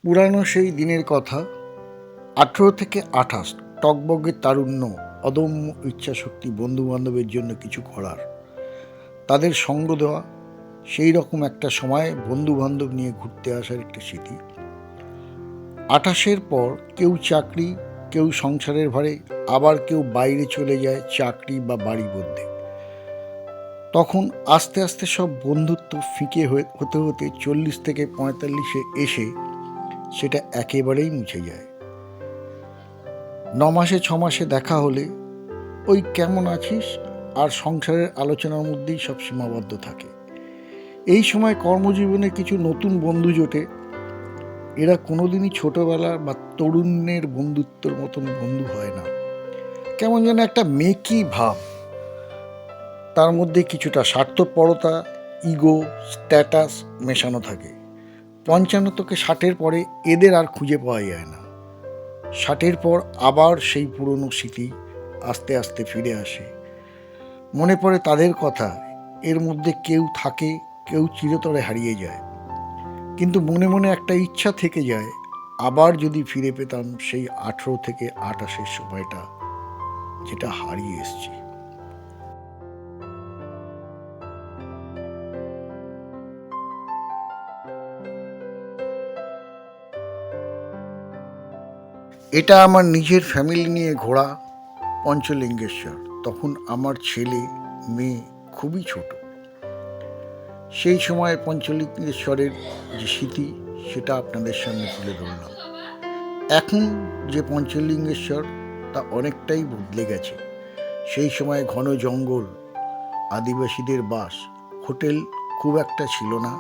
পুরানো সেই দিনের কথা। 18 থেকে 28, টগবগে তারুণ্য, অদম্য ইচ্ছাশক্তি, বন্ধুবান্ধবের জন্য কিছু করার, তাদের সঙ্গ দেওয়া, সেই রকম একটা সময় বন্ধুবান্ধব নিয়ে ঘুরতে আসার একটা স্মৃতি। 28-এর পর কেউ চাকরি, কেউ সংসারের ভারে, আবার কেউ বাইরে চলে যায় চাকরি বা বাড়ি বদলে। তখন আস্তে আস্তে সব বন্ধুত্ব ফিকে হতে হতে 40 থেকে 45-এ এসে সেটা একেবারেই মুছে যায়। 9 মাসে 6 মাসে দেখা হলে ওই কেমন আছিস আর সংসারের আলোচনার মধ্যেই সব সীমাবদ্ধ থাকে। এই সময় কর্মজীবনে কিছু নতুন বন্ধু জোটে। এরা কোনোদিনই ছোটবেলার বা তরুণের বন্ধুত্বর মতন বন্ধু হয় না। কেমন যেন একটা মেকি ভাব, তার মধ্যে কিছুটা স্বার্থপরতা, ইগো, স্ট্যাটাস মেশানো থাকে। 55 থেকে 60-এর পরে এদের আর খুঁজে পাওয়া যায় না। 60-এর পর আবার সেই পুরনো স্মৃতি আস্তে আস্তে ফিরে আসে। মনে পড়ে তাদের কথা। এর মধ্যে কেউ থাকে, কেউ চিরতরে হারিয়ে যায়। কিন্তু মনে মনে একটা ইচ্ছা থেকে যায়, আবার যদি ফিরে পেতাম সেই 18 থেকে 28-এর সময়টা, যেটা হারিয়ে এসছি। এটা আমার নিজের ফ্যামিলি নিয়ে ঘোরা পঞ্চলিঙ্গেশ্বর। তখন আমার ছেলে মেয়ে খুবই ছোট। সেই সময় পঞ্চলিঙ্গেশ্বরের যে স্মৃতি, সেটা আপনাদের সামনে তুলে ধরলাম। এখন যে পঞ্চলিঙ্গেশ্বর, তা অনেকটাই বদলে গেছে। সেই সময় ঘন জঙ্গল, আদিবাসীদের বাস, হোটেল খুব একটা ছিল না।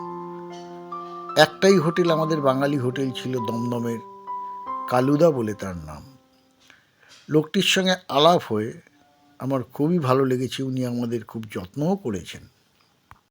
একটাই হোটেল, আমাদের বাঙালি হোটেল ছিল দমদমের, কালুদা বলে তার নাম। লোকটির সঙ্গে আলাপ হয়ে আমার খুবই ভালো লেগেছে। উনি আমাদের খুব যত্নও করেছেন।